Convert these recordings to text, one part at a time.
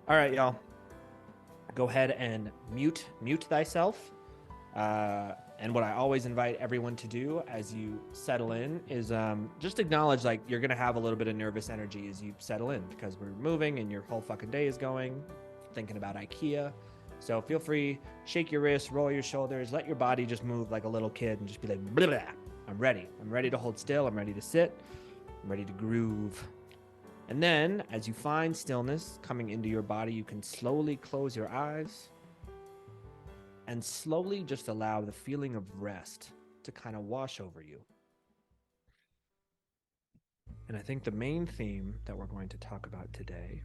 All right, y'all. Go ahead and mute thyself. And what I always invite everyone to do as you settle in is just acknowledge like you're gonna have a little bit of nervous energy as you settle in because we're moving and your whole fucking day is going, thinking about IKEA. So feel free, shake your wrists, roll your shoulders, let your body just move like a little kid and just be like, blah, blah. I'm ready. I'm ready to hold still. I'm ready to sit. I'm ready to groove. And then, as you find stillness coming into your body, you can slowly close your eyes and slowly just allow the feeling of rest to kind of wash over you. And I think the main theme that we're going to talk about today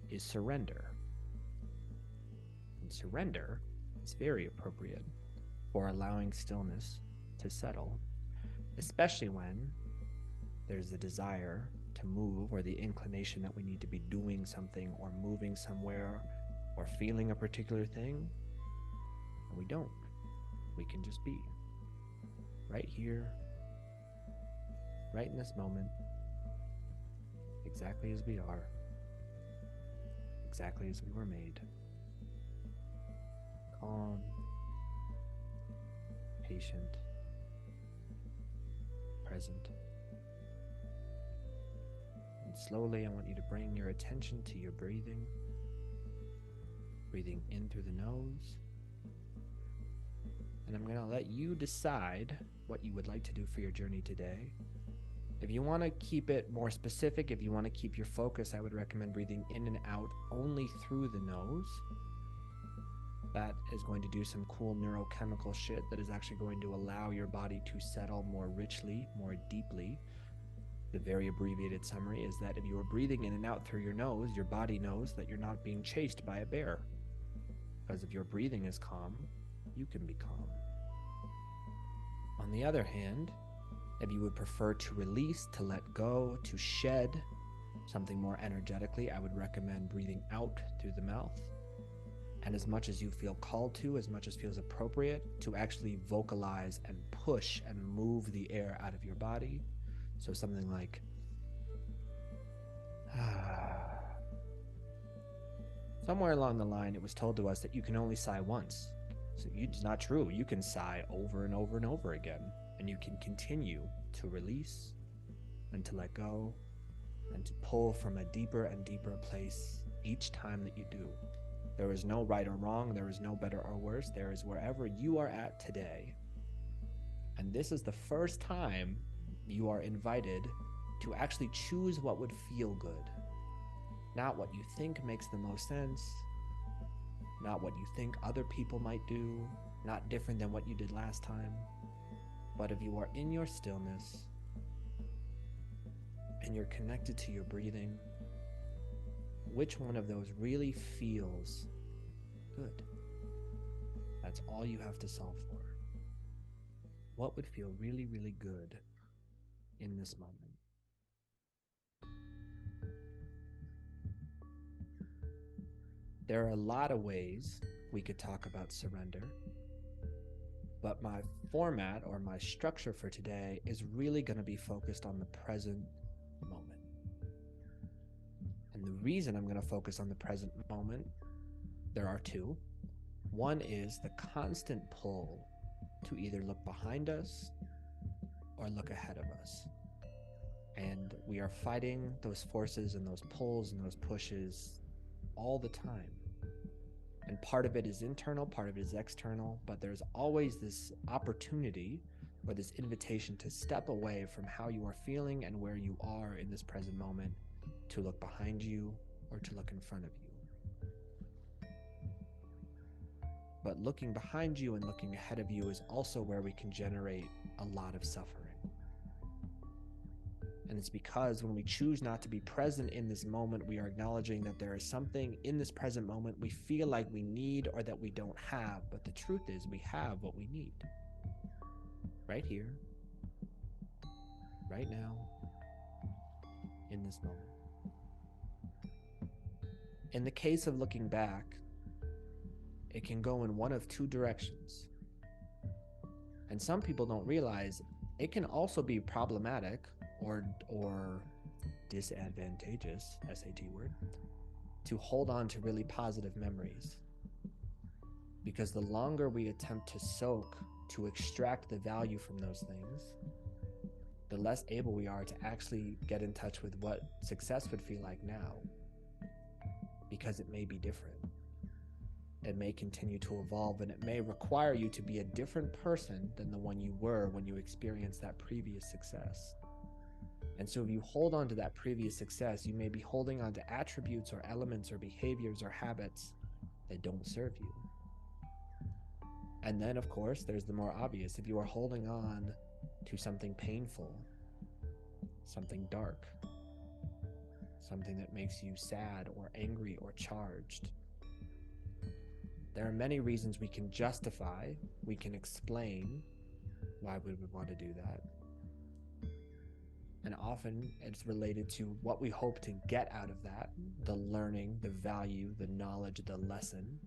is surrender. And surrender is very appropriate for allowing stillness to settle, especially when there's the desire to move or the inclination that we need to be doing something or moving somewhere or feeling a particular thing, and we don't. We can just be right here, right in this moment, exactly as we are, exactly as we were made. Calm, patient, present. And slowly, I want you to bring your attention to your breathing. Breathing in through the nose. And I'm going to let you decide what you would like to do for your journey today. If you want to keep it more specific, if you want to keep your focus, I would recommend breathing in and out only through the nose. That is going to do some cool neurochemical shit that is actually going to allow your body to settle more richly, more deeply. The very abbreviated summary is that if you are breathing in and out through your nose, your body knows that you're not being chased by a bear. Because if your breathing is calm, you can be calm. On the other hand, if you would prefer to release, to let go, to shed something more energetically, I would recommend breathing out through the mouth. And as much as you feel called to, as much as feels appropriate, to actually vocalize and push and move the air out of your body. So something like, somewhere along the line, it was told to us that you can only sigh once. So it's not true. You can sigh over and over and over again, and you can continue to release and to let go and to pull from a deeper and deeper place each time that you do. There is no right or wrong. There is no better or worse. There is wherever you are at today. And this is the first time you are invited to actually choose what would feel good. Not what you think makes the most sense, not what you think other people might do, not different than what you did last time. But if you are in your stillness and you're connected to your breathing, which one of those really feels good? That's all you have to solve for. What would feel really, really good in this moment? There are a lot of ways we could talk about surrender, but my format or my structure for today is really going to be focused on the present moment. And the reason I'm going to focus on the present moment, there are two. One is the constant pull to either look behind us or look ahead of us. And we are fighting those forces and those pulls and those pushes all the time. And part of it is internal, part of it is external, but there's always this opportunity or this invitation to step away from how you are feeling and where you are in this present moment, to look behind you or to look in front of you. But looking behind you and looking ahead of you is also where we can generate a lot of suffering. And it's because when we choose not to be present in this moment, we are acknowledging that there is something in this present moment we feel like we need or that we don't have. But the truth is, we have what we need. Right here, right now, in this moment. In the case of looking back, it can go in one of two directions. And some people don't realize it can also be problematic or disadvantageous, SAT word, to hold on to really positive memories. Because the longer we attempt to soak, to extract the value from those things, the less able we are to actually get in touch with what success would feel like now. Because it may be different. It may continue to evolve, and it may require you to be a different person than the one you were when you experienced that previous success. And so if you hold on to that previous success, you may be holding on to attributes or elements or behaviors or habits that don't serve you. And then, of course, there's the more obvious. If you are holding on to something painful, something dark, something that makes you sad or angry or charged, there are many reasons we can justify, we can explain why we would want to do that. And often it's related to what we hope to get out of that, the learning, the value, the knowledge, the lesson.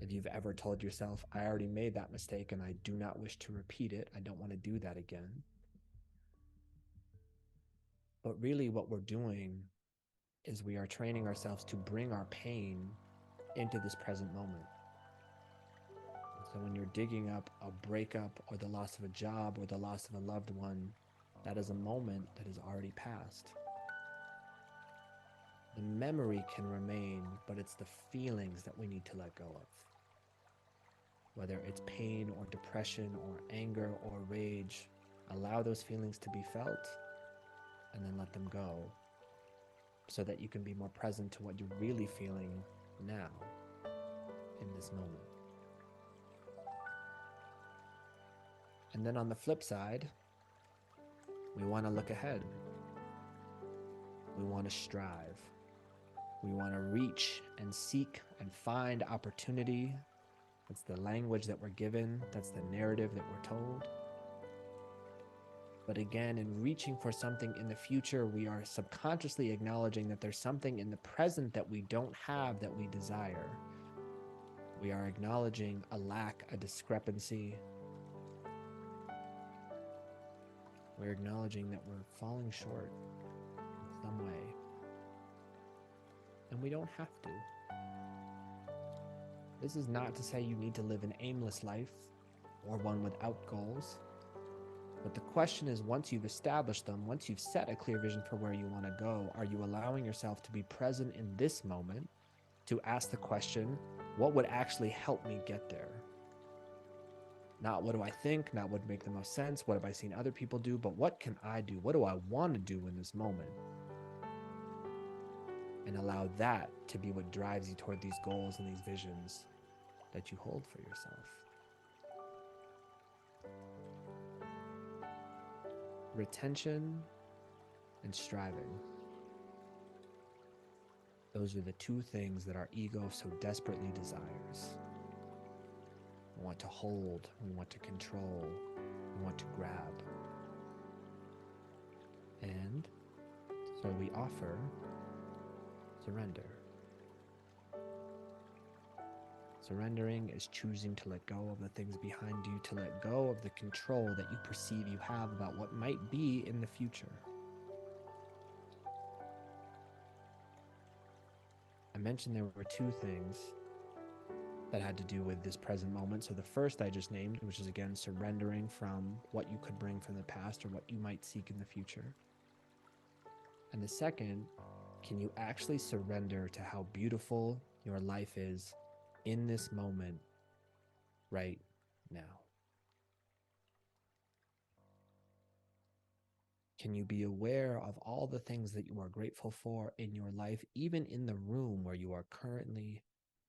If you've ever told yourself, I already made that mistake and I do not wish to repeat it, I don't want to do that again. But really what we're doing is we are training ourselves to bring our pain into this present moment. So when you're digging up a breakup or the loss of a job or the loss of a loved one, that is a moment that has already passed. The memory can remain, but it's the feelings that we need to let go of. Whether it's pain or depression or anger or rage, allow those feelings to be felt and then let them go so that you can be more present to what you're really feeling now in this moment. And then on the flip side, we want to look ahead. We want to strive. We want to reach and seek and find opportunity. That's the language that we're given. That's the narrative that we're told. But again, in reaching for something in the future, we are subconsciously acknowledging that there's something in the present that we don't have that we desire. We are acknowledging a lack, a discrepancy. We're acknowledging that we're falling short in some way. And we don't have to. This is not to say you need to live an aimless life or one without goals. But the question is, once you've established them, once you've set a clear vision for where you want to go, are you allowing yourself to be present in this moment to ask the question, what would actually help me get there? Not what do I think, not what would make the most sense, what have I seen other people do, but what can I do? What do I want to do in this moment? And allow that to be what drives you toward these goals and these visions that you hold for yourself. Retention and striving. Those are the two things that our ego so desperately desires. We want to hold, we want to control, we want to grab. And so we offer surrender. Surrendering is choosing to let go of the things behind you, to let go of the control that you perceive you have about what might be in the future. I mentioned there were two things that had to do with this present moment. So the first I just named, which is again surrendering from what you could bring from the past or what you might seek in the future. And the second, can you actually surrender to how beautiful your life is in this moment right now? Can you be aware of all the things that you are grateful for in your life, even in the room where you are currently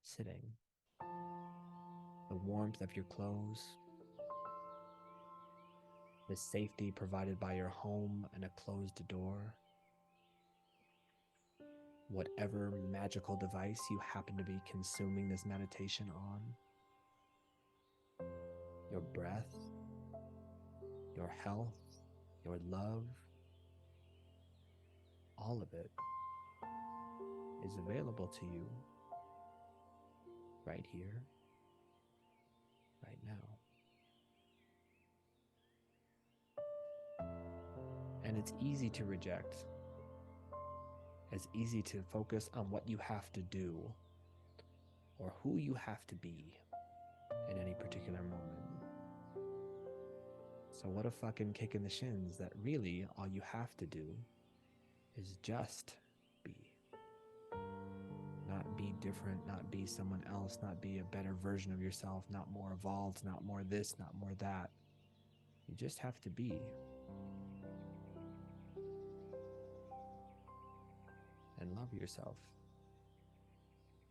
sitting? The warmth of your clothes, the safety provided by your home and a closed door, whatever magical device you happen to be consuming this meditation on, your breath, your health, your love, all of it is available to you right here, right now. And it's easy to reject. It's easy to focus on what you have to do or who you have to be in any particular moment. So what a fucking kick in the shins that really all you have to do is just be. Not be different, not be someone else, not be a better version of yourself, not more evolved, not more this, not more that. You just have to be. And love yourself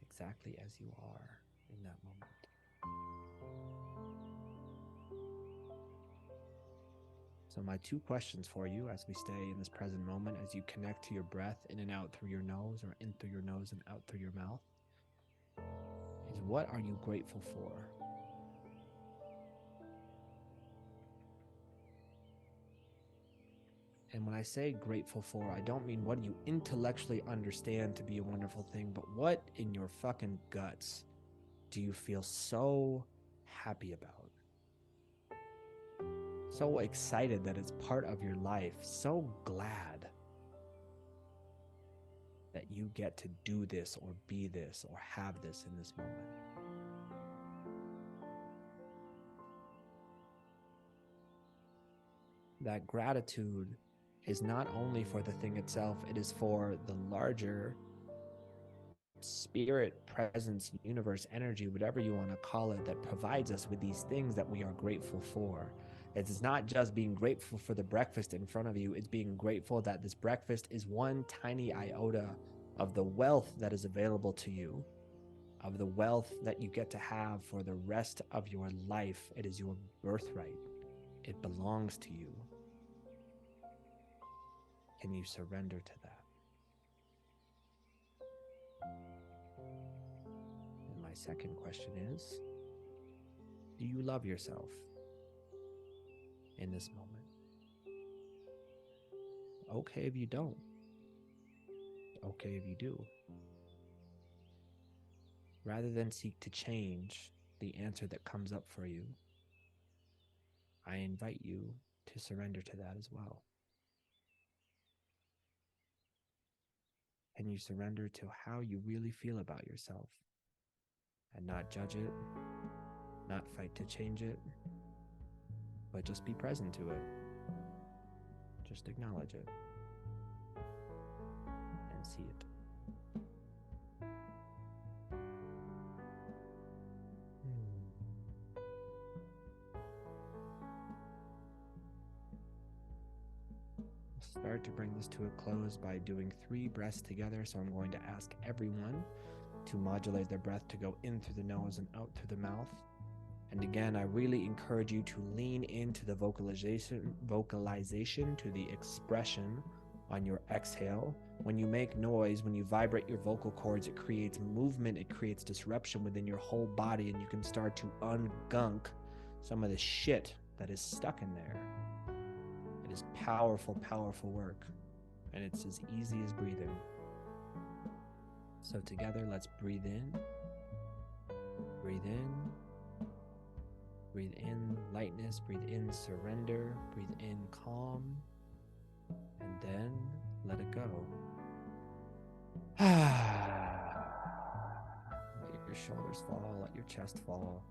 exactly as you are in that moment. So my 2 questions for you as we stay in this present moment, as you connect to your breath in and out through your nose or in through your nose and out through your mouth, is what are you grateful for? And when I say grateful for, I don't mean what you intellectually understand to be a wonderful thing, but what in your fucking guts do you feel so happy about? So excited that it's part of your life, so glad that you get to do this or be this or have this in this moment. That gratitude is not only for the thing itself, it is for the larger spirit, presence, universe, energy, whatever you want to call it, that provides us with these things that we are grateful for. It's not just being grateful for the breakfast in front of you, it's being grateful that this breakfast is one tiny iota of the wealth that is available to you, of the wealth that you get to have for the rest of your life. It is your birthright. It belongs to you. Can you surrender to that? And my second question is, do you love yourself in this moment? Okay if you don't. Okay if you do. Rather than seek to change the answer that comes up for you, I invite you to surrender to that as well. And you surrender to how you really feel about yourself and not judge it, not fight to change it, but just be present to it. Just acknowledge it and see it. Start to bring this to a close by doing 3 breaths together. So I'm going to ask everyone to modulate their breath to go in through the nose and out through the mouth. And again, I really encourage you to lean into the vocalization to the expression on your exhale. When you make noise, when you vibrate your vocal cords, it creates movement, it creates disruption within your whole body, and you can start to ungunk some of the shit that is stuck in there. It is powerful, powerful work, and it's as easy as breathing. So together, let's breathe in, breathe in, breathe in lightness, breathe in surrender, breathe in calm, and then let it go. Let your shoulders fall, let your chest fall.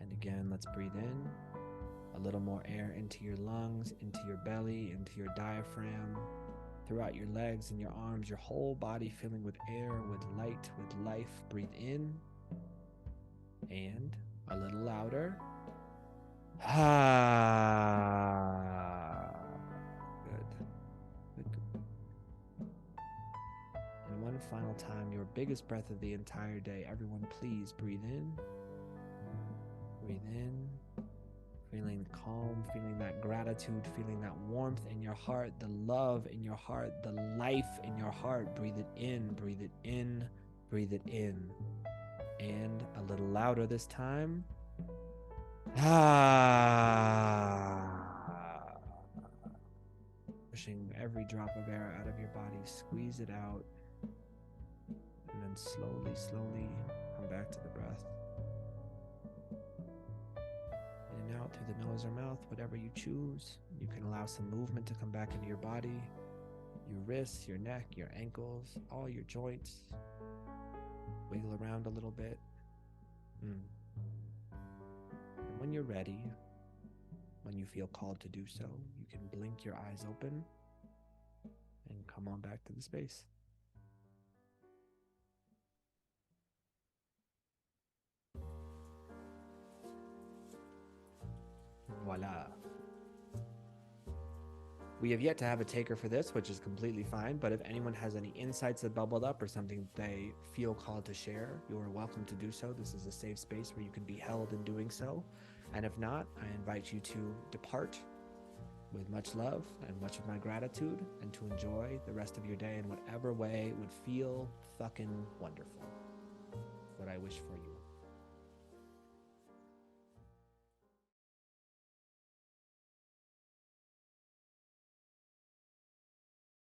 And again, let's breathe in. A little more air into your lungs, into your belly, into your diaphragm, throughout your legs and your arms, your whole body filling with air, with light, with life. Breathe in. And a little louder. Good. And one final time, your biggest breath of the entire day. Everyone, please breathe in. Breathe in. Feeling calm, feeling that gratitude, feeling that warmth in your heart, the love in your heart, the life in your heart. Breathe it in, breathe it in, breathe it in. And a little louder this time. Pushing every drop of air out of your body, squeeze it out, and then slowly, slowly come back to the breath. In and out through the nose or mouth, whatever you choose. You can allow some movement to come back into your body. your wrists, your neck, your ankles, all your joints. Wiggle around a little bit. And when you're ready, when you feel called to do so, you can blink your eyes open and come on back to the space. Voila. We have yet to have a taker for this, which is completely fine, but if anyone has any insights that bubbled up or something they feel called to share, you are welcome to do so. This is a safe space where you can be held in doing so. And if not, I invite you to depart with much love and much of my gratitude, and to enjoy the rest of your day in whatever way would feel fucking wonderful. What I wish for you.